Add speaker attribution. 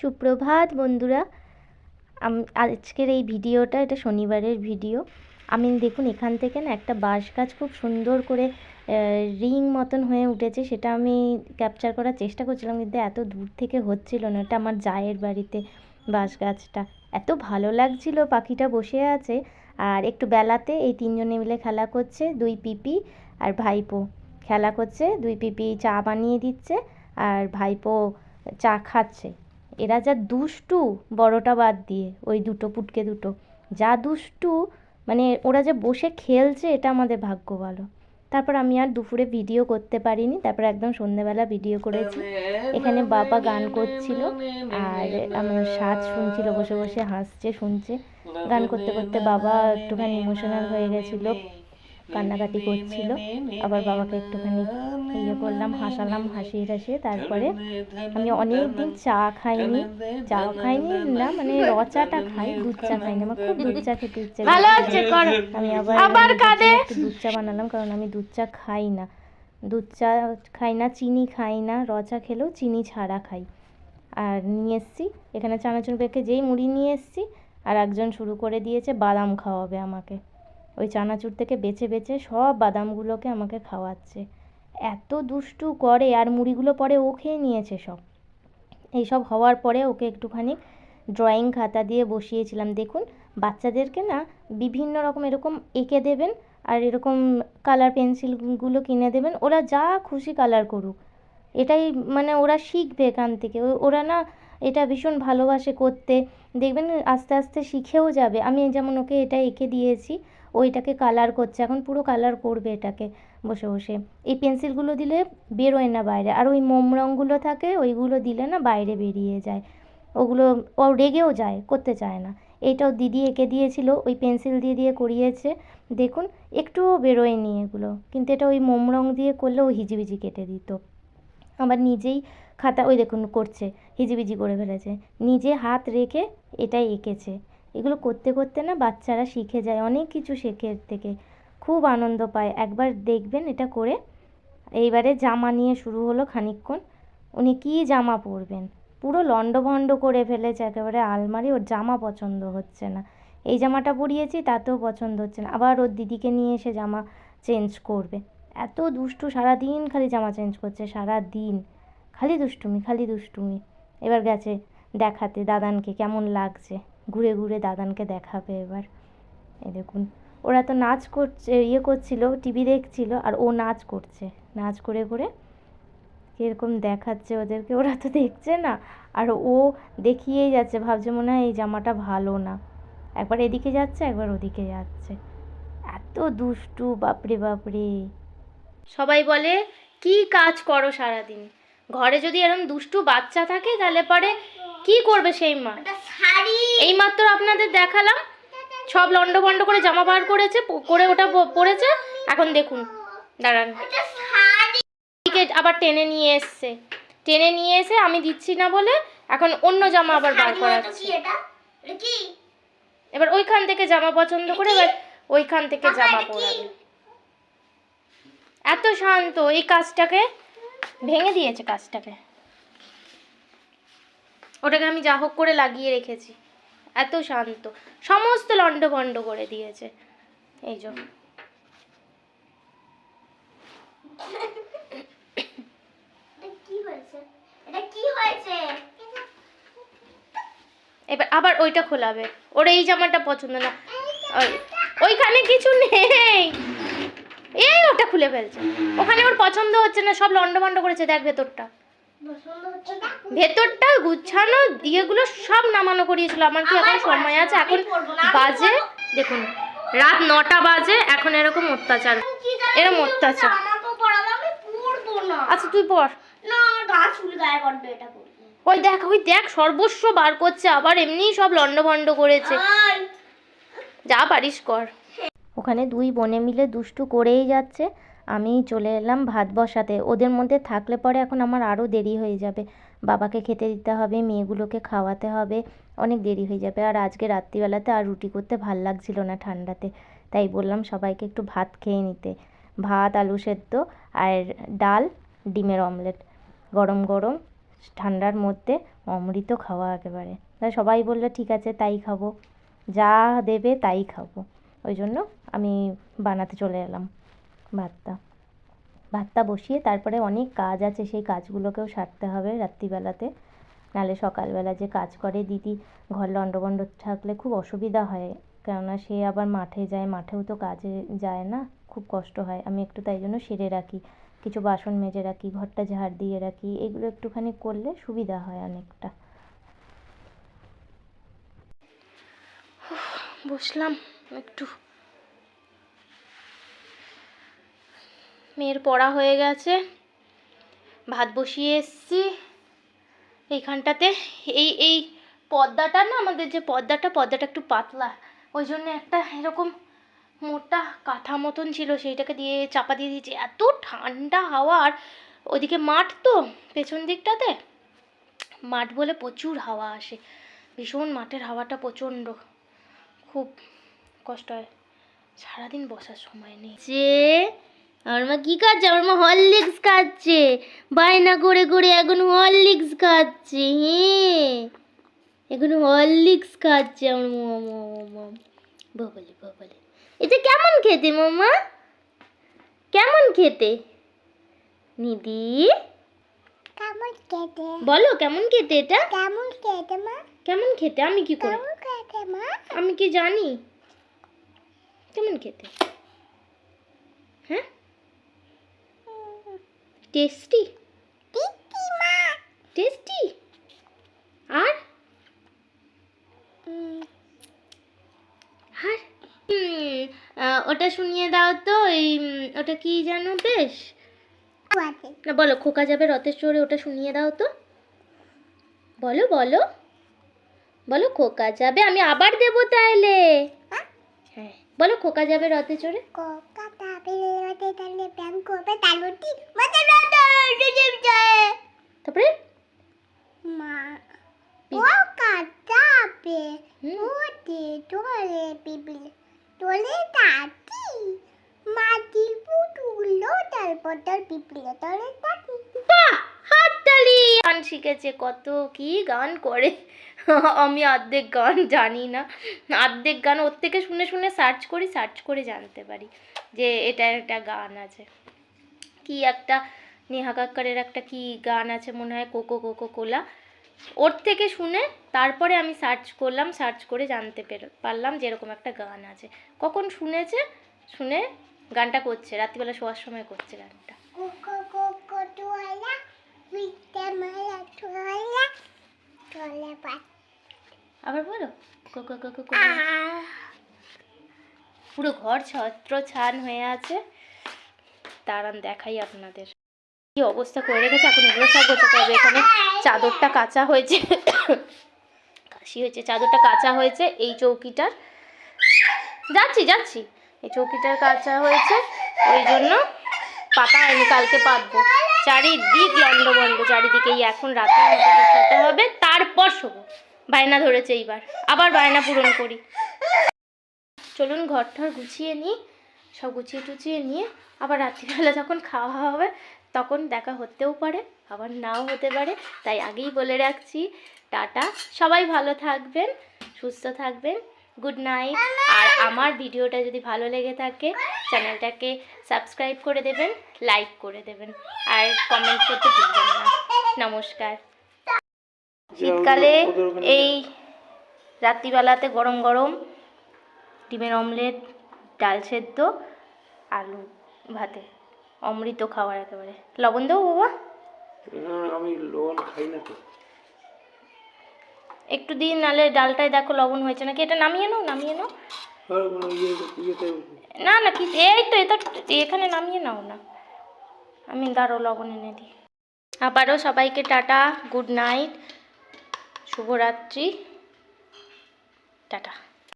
Speaker 1: সুপ্রভাত বন্ধুরা। আজকের এই ভিডিওটা, এটা শনিবারের ভিডিও। আমি দেখুন এখান থেকে না একটা বাঁশ গাছ খুব সুন্দর করে রিং মতন হয়ে উঠেছে, সেটা আমি ক্যাপচার করার চেষ্টা করছিলাম, কিন্তু এত দূর থেকে হচ্ছিল না। এটা আমার জায়ের বাড়িতে বাঁশ গাছটা, এত ভালো লাগছিল। পাখিটা বসে আছে আর একটু বেলাতে এই তিনজনে মিলে খেলা করছে, দুই পিপি আর ভাইপো খেলা করছে। দুই পিপি চা বানিয়ে দিচ্ছে আর ভাইপো চা খাচ্ছে। এরা যা দুষ্টু, বড়টা বাদ দিয়ে ওই দুটো পুটকে দুটো যা দুষ্টু, মানে ওরা যে বসে খেলছে এটা আমাদের ভাগ্য ভালো। তারপর আমি আর দুপুরে ভিডিও করতে পারিনি, তারপর একদম সন্ধ্যেবেলা ভিডিও করেছি। এখানে বাবা গান করছিল আর আমার সাজ শুনছিল, বসে বসে হাসছে শুনছে। গান করতে করতে বাবা একটুখানি ইমোশনাল হয়ে গেছিলো, কান্নাকাটি করছিল। আবার বাবাকে একটুখানি ইয়ে করলাম, হাসালাম, হাসিয়ে টাসিয়ে। তারপরে আমি অনেক দিন চা খাইনি না, মানে র চাটা খাই, দুধ চা খাই না। আমার খুব দুধ চা খেতে ইচ্ছে করছে। আমি আবার একটু দুধ চা বানালাম, কারণ আমি দুধ চা খাই না, চিনি খাই না। র চা খেলেও চিনি ছাড়া খাই। আর নিয়ে এসছি এখানে চানাচুর পেকে, যেই মুড়ি নিয়ে এসছি আর একজন শুরু করে দিয়েছে বাদাম খাওয়াবে আমাকে। ওই চানাচুর থেকে বেছে বেছে সব বাদামগুলোকে আমাকে খাওয়াচ্ছে। এত দুষ্টু করে, আর মুড়িগুলো পরে ও খেয়ে নিয়েছে সব। এইসব হওয়ার পরে ওকে একটুখানি ড্রয়িং খাতা দিয়ে বসিয়েছিলাম। দেখুন বাচ্চাদেরকে না বিভিন্ন রকম এরকম এঁকে দেবেন, আর এরকম কালার পেন্সিলগুলো কিনে দেবেন, ওরা যা খুশি কালার করুক। এটাই মানে ওরা শিখবে এখান থেকে। ওরা না এটা ভীষণ ভালোবাসে করতে, দেখবেন আস্তে আস্তে শিখেও যাবে। আমি যেমন ওকে এটা এঁকে দিয়েছি, ওইটাকে কালার করছে, এখন পুরো কালার করবে এটাকে বসে বসে। এই পেন্সিলগুলো দিলে বেরোয় না বাইরে, আর ওই মোম রঙগুলো থাকে, ওইগুলো দিলে না বাইরে বেরিয়ে যায়। ওগুলো ও রেগেও যায়, করতে চায় না। এইটাও দিদি এঁকে দিয়েছিল, ওই পেন্সিল দিয়ে দিয়ে করিয়েছে। দেখুন একটুও বেরোয়নি এগুলো, কিন্তু এটা ওই মোম রঙ দিয়ে করলে ও হিজিবিজি কেটে দিত। আবার নিজেই খাতা, ওই দেখুন করছে, হিজিবিজি করে ফেলেছে, নিজে হাত রেখে এটাই এঁকেছে। এগুলো করতে করতে না বাচ্চারা শিখে যায়, অনেক কিছু শেখে এর থেকে, খুব আনন্দ পায়। একবার দেখবেন এটা করে। এইবারে জামা নিয়ে শুরু হলো খানিকক্ষণ। উনি কী জামা পরবেন, পুরো লণ্ডভণ্ড করে ফেলেছে একেবারে আলমারি। ওর জামা পছন্দ হচ্ছে না, এই জামাটা পরিয়েছি তাতেও পছন্দ হচ্ছে না, আবার ওর দিদিকে নিয়ে এসে জামা চেঞ্জ করবে। এত দুষ্টু, সারাদিন খালি জামা চেঞ্জ করছে, সারাদিন খালি দুষ্টুমি। এবার গেছে দেখাতে দাদানকে কেমন লাগছে, ঘুরে ঘুরে দাদানকে দেখাবে এবার। এই দেখুন ওরা তো নাচ করছে, ইয়ে করছিল, টিভি দেখছিল, আর ও নাচ করছে, নাচ করে করে কীরকম দেখাচ্ছে ওদেরকে। ওরা তো দেখছে না, আর ও দেখিয়েই যাচ্ছে, ভাবছে মনে হয় এই জামাটা ভালো না। একবার এদিকে যাচ্ছে, একবার ওদিকে যাচ্ছে, এত দুষ্টু, বাপরে বাপরে। সবাই বলে কি কাজ করো সারাদিন, ঘরে যদি এরকম দুষ্টু বাচ্চা থাকে তাহলে পরে কি করবে সেই মা। এই মাত্র আপনাদের দেখালাম, সব লন্ডভন্ড করে জামা বার করেছে, করে ওটা পরেছে। এখন দেখুন দাঁড়ান, আবার টেনে নিয়ে এসে আমি দিচ্ছি না বলে এখন অন্য জামা আবার বার করাচ্ছে। এবার ওইখান থেকে জামা পছন্দ করে এবার ওইখান থেকে জামা পরাবে। এত শান্ত, এই কাজটাকে ভেঙে দিয়েছে, কাজটাকে ওটাকে আমি যা হোক করে লাগিয়ে রেখেছি। এত শান্ত, সমস্ত লন্ডভন্ড করে দিয়েছে। এই যে এবার আবার ওইটা খোলাবে, ওর এই জামাটা পছন্দ না, ওইখানে কিছু নেই, এই ওটা খুলে ফেলছে। ওখানে ওর পছন্দ হচ্ছে না, সব লন্ডভন্ড করেছে। দেখ ভেতরটা গুছানো, দিয়েগুলো সব নামানো করিয়েছিল। আমার কি এখন সময় আছে? এখন বাজে দেখুন রাত 9টা বাজে, এখন এরকম অত্যাচার। আচ্ছা তুই পড়। ওই দেখ সর্বস্ব বার করছে, আবার এমনি সব লন্ডভন্ড করেছে। যা পারিস কর। ওখানে দুই বোনে মিলে দুষ্টু করেই যাচ্ছে। আমি চলে এলাম ভাত বসাতে। ওদের মধ্যে থাকলে পরে এখন আমার আরও দেরি হয়ে যাবে, বাবাকে খেতে দিতে হবে, মেয়েগুলোকে খাওয়াতে হবে, অনেক দেরি হয়ে যাবে। আর আজকে রাত্রিবেলাতে আর রুটি করতে ভাল লাগছিল না ঠান্ডাতে, তাই বললাম সবাইকে একটু ভাত খেয়ে নিতে। ভাত, আলু সেদ্ধ আর ডাল, ডিমের অমলেট, গরম গরম ঠান্ডার মধ্যে অমৃত খাওয়া একেবারে। তাই সবাই বললো ঠিক আছে তাই খাবো, যা দেবে তাই খাবো। ওই জন্য আমি বানাতে চলে এলাম ভাতটা বসিয়ে। তারপরে অনেক কাজ আছে, সেই কাজগুলোকেও সারতে হবে রাত্রিবেলাতে, নাহলে সকালবেলা যে কাজ করে দিদি ঘর লণ্ডভণ্ড থাকলে খুব অসুবিধা হয়, কেননা সে আবার মাঠে যায়, মাঠেও তো কাজে যায় না, খুব কষ্ট হয়। আমি একটু তাই জন্য সেরে রাখি, কিছু বাসন মেজে রাখি, ঘরটা ঝাড় দিয়ে রাখি, এগুলো একটুখানি করলে সুবিধা হয় অনেকটা। বসলাম একটু, মেয়ের পড়া হয়ে গেছে, ভাত বসিয়ে এসছি এইখানটাতে। এই পর্দাটা না, আমাদের যে পর্দাটা একটু পাতলা, ওই জন্য একটা এরকম মোটা কাঁথা মতন ছিল, সেইটাকে দিয়ে চাপা দিয়ে দিয়েছি। এত ঠান্ডা হাওয়া, আর ওইদিকে মাঠ তো পেছন দিকটাতে, মাঠ বলে প্রচুর হাওয়া আসে, ভীষণ মাঠের হাওয়াটা প্রচণ্ড, খুব কষ্ট হয়, সারাদিন বসার সময় নেই। যে আমার মা কি খাচ্ছে? আমার মা হরলিক্স খাচ্ছে, বায়না করে করে এখন হরলিক্স খাচ্ছে। হ্যাঁ, এখন হরলিক্স খাচ্ছে আমার মামা। বাবলে এটা কেমন খেতে মামা? কেমন খেতে নিদি? কেমন খেতে বলো, কেমন খেতে এটা? কেমন খেতে মা? কেমন খেতে? আমি কি করে? কেমন খেতে মা? আমি কি জানি কেমন খেতে? হ্যাঁ, টেস্টি টেস্টি মা, টেস্টি। আর ওটা শুনিয়ে দাও তো, এই ওটা কি জানো বেশ, না বলো, খোকা যাবে রথের চড়ে, ওটা শুনিয়ে দাও তো, বলো বলো বলো, খোকা যাবে, আমি আবার দেবো তাহলে। হ্যাঁ বলো, খোকা যাবে রথে চড়ে, খোকা যাবে রথে চড়ে ব্যাং করবে তালুটি মাথা রাতে তারপরে মা খোকা যাবে রথে চড়ে পিপলি তোলে তাতি মাটি পুটুলো, তারপর তার পিপলি তোলে তাতি। বাহ, হাততালি! গান শিখেছে, কত কি গান করে, আমি অর্ধেক গান জানি না, অর্ধেক গান ওর থেকে শুনে শুনে সার্চ করে জানতে পারি যে এটা একটা গান আছে, কি একটা নেহা কাক্করের একটা কি গান আছে মনে হয়, কোকো কোকো কোলা, ওর থেকে শুনে তারপরে আমি সার্চ করে জানতে পারলাম যে এরকম একটা গান আছে। কখন শুনে গানটা করছে, রাত্রিবেলা শোয়ার সময় করছে গানটা। আবার বলো, কোকো কোকো কোলা। পুরো ঘর ছত্র ছান হয়ে আছে, দাঁড়ান দেখাই আপনাদের কি অবস্থা করে রেখেছে। এখন এগুলো সব গোছাতে হবে। এখানে চাদরটা কাঁচা হয়েছে, কাশি হয়েছে, চাদরটা কাঁচা হয়েছে, এই চৌকিটার যাচ্ছি এই চৌকিটার কাঁচা হয়েছে, ওই জন্য পাতা হয়নি, কালকে পাতবো। চারিদিক লন্ডভন্ড, চারিদিকে এখন রাতে গোছাতে হবে, তারপর শোবো। বায়না ধরেছে এইবার, আবার বায়না পূরণ করি। চলুন ঘরটা গুছিয়ে নিই, সব গুছিয়ে টুছিয়ে নিয়ে আবার রাত্রিবেলা যখন খাওয়া হবে তখন দেখা হতেও পারে, আবার নাও হতে পারে, তাই আগেই বলে রাখছি টাটা। সবাই ভালো থাকবেন, সুস্থ থাকবেন, গুড নাইট। আর আমার ভিডিওটা যদি ভালো লেগে থাকে চ্যানেলটাকে সাবস্ক্রাইব করে দেবেন, লাইক করে দেবেন, আর কমেন্ট করতে ভুলবেন না। নমস্কার। শীতকালে এই রাত্রিবেলাতে গরম গরম ডিমের অমলেট, ডাল সেদ্ধ, আলু ভাতে, অমৃত খাওয়ার একেবারে। লবণ দেবো বাবা? আমি লবণ খাই না তো, একটু দিন, নাহলে ডালটায় দেখো লবণ হয়েছে নাকি। এটা নামিয়ে নাও না না, কি এই তো এটা এখানে নামিয়ে নাও না, আমি দাঁড়ো লবণ এনে দিই। আবারও সবাইকে টাটা, গুড নাইট, শুভরাত্রি, টাটা।